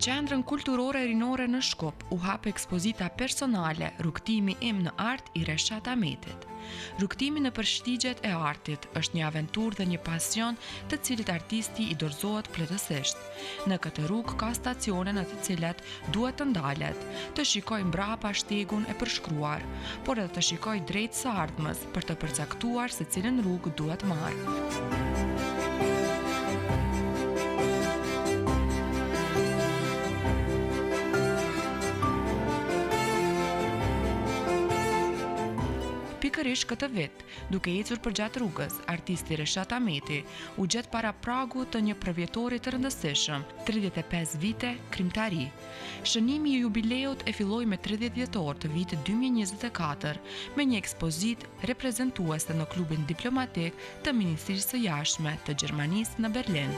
Qendrën Kulturore Rinore në Shkup u hap ekspozita personale Rrugtimi im në art i Reshat Ahmetit. Rrugtimi në përshtigjet e artit është një aventurë dhe një pasion të cilit artisti i dorëzohet plotësisht. Në këtë rrugë ka stacione në të cilat duhet të ndalet, të shikoj mbrapa shtegun e përshkruar, por edhe të shikoj drejt së ardhmës për të përcaktuar se cilën rrugë duhet marrë. Pikërisht këtë vit, duke ecur përgjatë rrugës, artisti Reshat Ahmeti u gjet para pragu të një përvjetori të rëndësishëm, 35 vite krimtari. Shënimi i jubileut e filloi me 30 dhjetor të vitit 2024 me një ekspozitë reprezentuese në klubin diplomatik të Ministrisë së Jashtme të Gjermanisë në Berlin.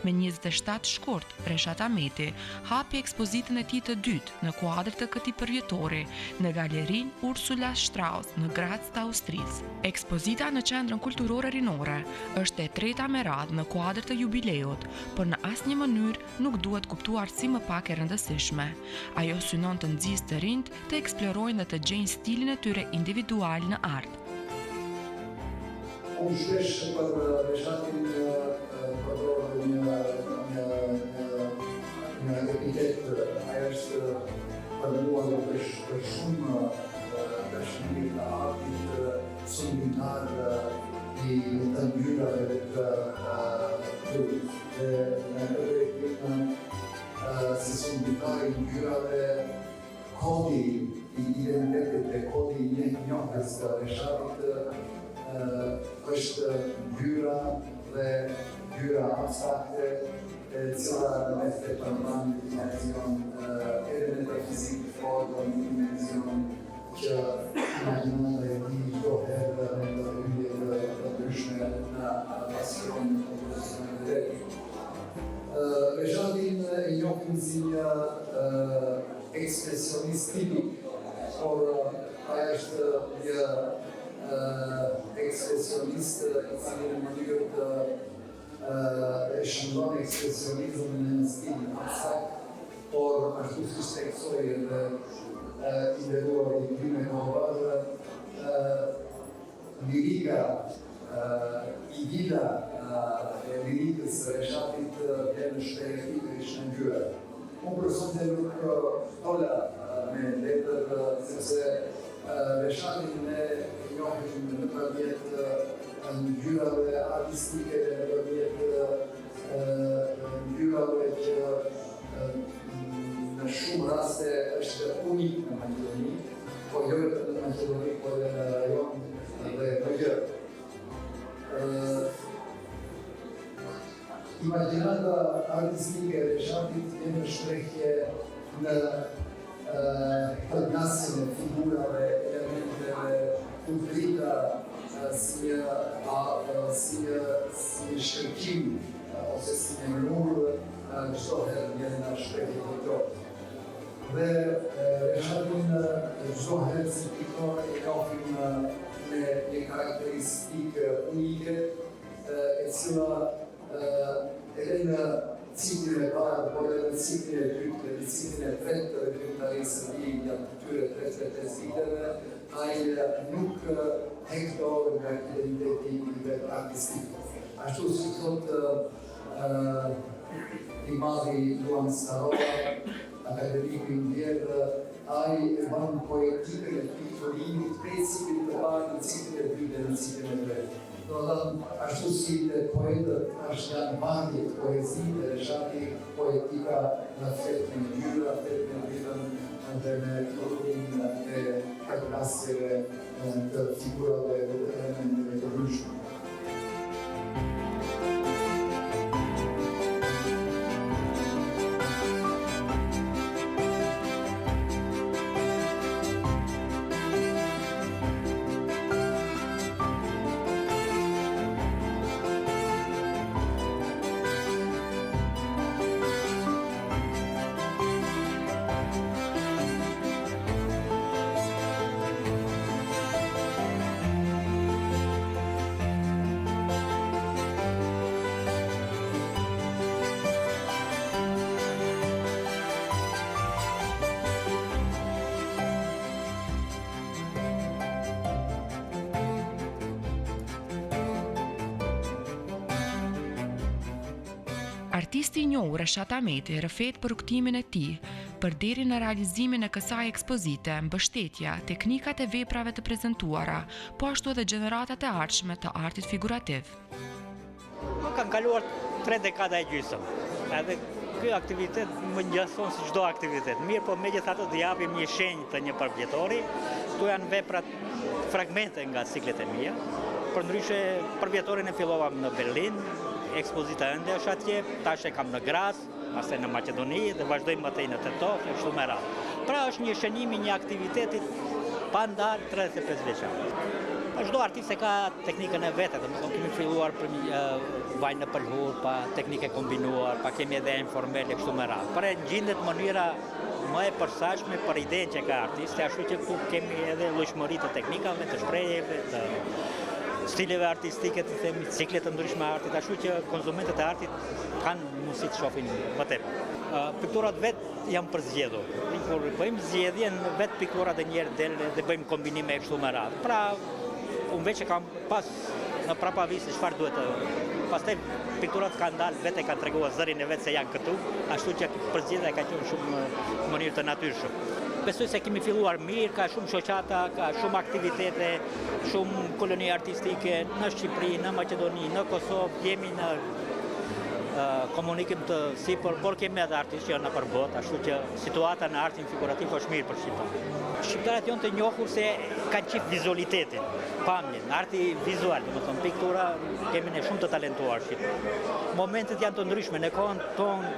Me 27 shkurt, Reshat Ahmeti hapi ekspozitën e tij të dytë në kuadër të këtij përvjetori në galerinë Ursula Strauss në Graz të Austrisë. Ekspozita në Qendrën Kulturore Rinore është e treta me radhë në kuadër të jubileut, por në asnjë mënyrë nuk duhet kuptuar si më pak e rëndësishme. Ajo synon të nxjisë të rinjt të eksplorojnë dhe të gjejnë stilin e tyre individual në art. Unë shpesh për Reshatin përdor një epitet, ajo është përmenduar për shumë dashuri të artit, sundimtar i të ngjyrave të trupit. Në këtë ekipën si sundimtar i ngjyrave, kodi i identitetit dhe kodi i njohjes të Reshatit është ngjyra dhe ngjyra abstrakte, e cila në efekt përmban një dimension edhe metafizik, por një dimension që imagjinata e tij çdo herë me ndërhyrje të ndryshme në pasion dhe Reshatin e njohim si një ekspresionist tipik, por ai është një ekspresionist i cili në mënyrë të e shëndon ekspresionizmin në stil abstrakt, por ashtu siç theksoi edhe i nderuar i Grime Kovar, lirika, idila e lirikës së Reshatit vjen shpejtisht në ngjyra. Unë personalisht nuk dola me letër sepse Reshatin e njohim nëpërmjet ngjyrave artistike dhe nëpërmjet ngjyrave që në shumë raste është unik në Maqedoni, po jo vetëm në Maqedoni, por edhe në rajon dhe përgjër. Imagjinata artistike e Reshatit vjen në shprehje në përnasin e figurave, elementeve, udhrita si shkërkim ose si një mënyrë çdo herë vjen në shprehje kulturore. Dhe Reshatin çdo herë si pikor e njohim me një karakteristikë unike, e cila edhe në ciklin e parë, por edhe në ciklin e dytë, në ciklin e tretë të krimtarisë së tij gjatë këtyre 35 viteve, ai nuk hektor nga identiteti i vet artistik. Ashtu si thotë i madhi Luan Starova, akademiku i ndjerë, ai e ban poetikën e pikturimit prej ciklit të parë në ciklin e dytë dhe në ciklin e tretë. Do të thënë, ashtu si të poetët është janë bandje të poezi dhe Reshati poetika në fletë me ngjyra, fletë me ritëm dhe me kulturin e kalkulasjeve të figurave dhe elementeve të ndryshme. Artisti I njohur Reshat Ahmeti rrëfet për rrugtimin e tij përderi në realizimin e kësaj ekspozite, mbështetja, teknikat e veprave të prezantuara, po ashtu edhe gjeneratat e ardhshme të artit figurativ. Kanë kaluar 3 dekada e gjysmë. Edhe ky aktivitet më ngjason si çdo aktivitet. Mirë, po megjithatë do japim një shenjë të një përvjetori. Këtu janë veprat, fragmente nga ciklet e mia. Përndryshe, përvjetorin e fillova në Berlin, ekspozita ende është atje, tash e kam në Graz, pastaj në Maqedoni dhe vazhdojmë më tej në Tetov e kështu me radhë. Pra është një shënim I një aktiviteti pa ndarë 35 vjeçar. Çdo artist e ka teknikën e vetë, domethënë kemi filluar për vajnë në pëlhur, pa teknike kombinuar, pa kemi edhe informele kështu me radhë. Por gjendet mënyra më e përshtatshme për idenë që ka artisti, ashtu që këtu kemi edhe llojshmëri të teknikave, të shprehjeve, të stileve artistike, të themi, cikle të ndryshme artit, ashtu që konsumentët e artit kanë mundësi të shohin më tepër. Pikturat vetë janë përzgjedhur. Kur bëjmë zgjedhjen, vetë pikturat e njerë del dhe bëjmë kombinime kështu me radhë. Pra, unë veç e kam pas në prapavi se çfarë duhet të... Pastaj pikturat kanë dalë, vetë e kanë treguar zërin e vetë se janë këtu, ashtu që përzgjedhja ka qenë shumë në mënyrë të natyrshme. Besoj se kemi filluar mirë, ka shumë shoqata, ka shumë aktivitete, shumë koloni artistike në Shqipëri, në Maqedoni, në Kosovë, jemi në komunikim të sipër, por kemi edhe artistë që janë në përbot, ashtu që situata në artin figurativ është mirë për shqiptarët. Shqiptarët janë të njohur se kanë qef vizualitetin, pamjen, arti vizual, domethënë piktura kemi ne shumë të talentuar shqiptar. Momentet janë të ndryshme, në kohën tonë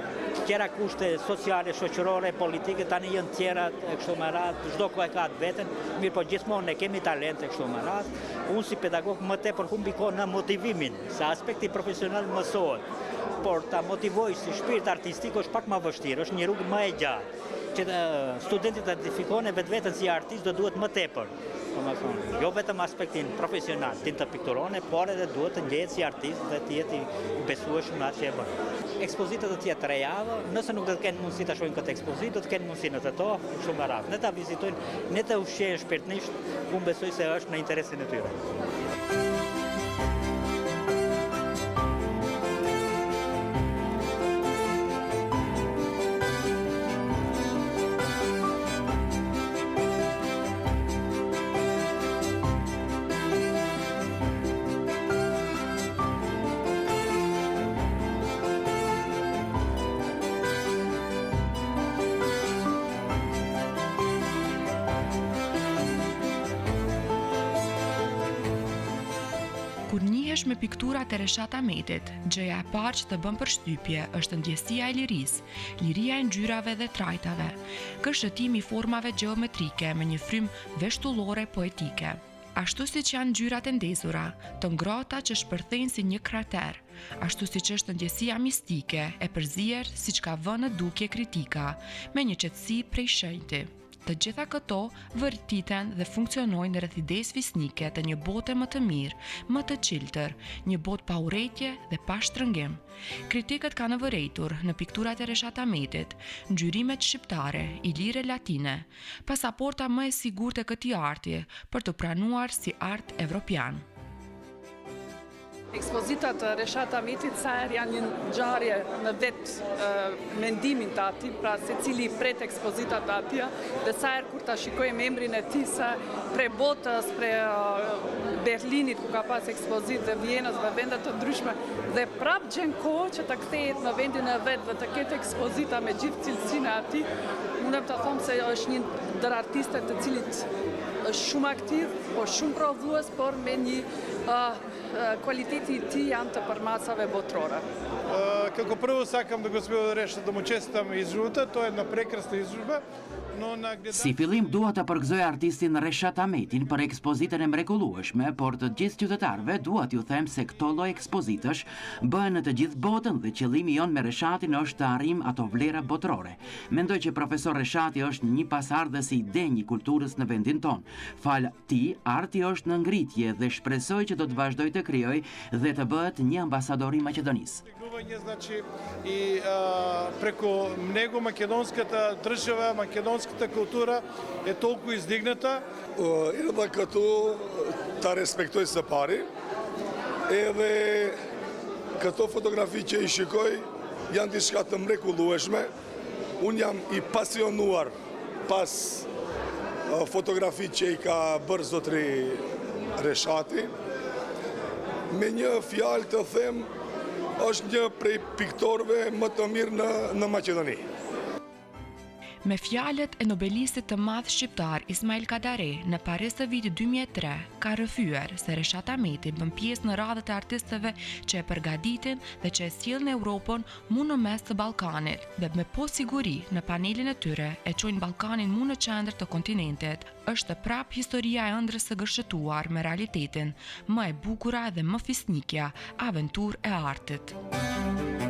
tjera kushte sociale, shoqërore, politike, tani janë tjera kështu me radhë, çdo kohë ka atë veten, mirë po gjithmonë ne kemi talente kështu me radhë. Unë si pedagog më tepër humbi kohë në motivimin, se aspekti profesional mësohet. Por ta motivoj si shpirt artistik është pak më vështirë, është një rrugë më e gjatë. Që studenti të identifikojnë vetveten si artist do duhet më tepër. Domethënë, jo vetëm aspektin profesional, të pikturone, por edhe duhet të ndjehet si artist dhe të jetë I besueshëm në atë që e bën. Ekspozita do të jetë 3 javë, nëse nuk do të kenë mundësi ta shohin këtë ekspozitë, do të kenë mundësi në Tetov, shumë më radhë. Ne ta vizitojnë, ne të ushqejnë shpirtnisht, unë besoj se është në interesin e tyre. Kur njihesh me pikturat e Reshat Ahmetit, gjëja e parë që të bën përshtypje është ndjesia e lirisë, liria e ngjyrave dhe trajtave, kështëtimi I formave gjeometrike me një frymë veshtullore poetike. Ashtu siç janë ngjyrat e ndezura, të ngrohta që shpërthejnë si një krater, ashtu siç është ndjesia mistike e përzier siç ka vënë në dukje kritika, me një qetësi prej shenjti. Të gjitha këto vërtiten dhe funksionojnë rreth idesë fisnike të një bote më të mirë, më të çiltër, një botë pa urrëtie dhe pa shtrëngim. Kritikët kanë vërejtur në pikturat e Reshat Ahmetit, ngjyrimet shqiptare, ilire latine, pasaporta më e sigurt e këtij arti për të pranuar si art evropian. Ekspozitat të Reshat Ahmetit sa herë janë një ngjarje në vetë mendimin të atij, pra secili pret ekspozitat atje, dhe sa herë kur ta shikojmë emrin e tij sa prej botës, prej Berlinit ku ka pas ekspozitë dhe Vienës dhe vende të ndryshme, dhe prap gjen kohë që të kthehet në vendin e vet dhe të ketë ekspozita me gjithë cilësinë e atij. Mundem të them se është një ndër artistët të cilit është shumë aktiv, por shumë prodhues, por me një kvaliteti I tij janë të përmasave botërore. Како прво сакам да го споделя да му честитам изложбата, тоа е една прекрасна изложба. Si fillim dua të përgëzoj artistin Reshat Ahmetin për ekspozitën e mrekullueshme, por të gjithë qytetarëve dua t'ju them se këto lloj ekspozitësh bëhen në të gjithë botën dhe qëllimi jon me Reshatin është të arrijmë ato vlera botërore. Mendoj që profesor Reshati është një pasardhës I denj I kulturës në vendin ton. Fal tij, arti është në ngritje dhe shpresoj që do të vazhdoj të krijoj dhe të bëhet një ambasador I Maqedonisë. Значи и преко него македонската држава, македонската култура е толку издигната. Edhe këtu ta respektoj së pari, edhe këto fotografi që I shikoj janë diçka të mrekullueshme. Unë jam i pasionuar pas fotografi që i ka bërë zotri Reshati. Me një fjalë të them, është një prej piktorëve më të mirë në Maqedoni. Me fjalët e nobelistit të madh shqiptar Ismail Kadare në Paris të vitit 2003 ka rrëfyer se Reshat Ahmeti bën pjesë në radhët e artistëve që e përgatitin dhe që e sjellin Europën mu në mes të Ballkanit dhe me po siguri në panelin e tyre e çojnë Ballkanin mu në qendër të kontinentit. Është prap historia e ëndrrës së gërshetuar me realitetin, më e bukura dhe më fisnikja, aventurë e artit.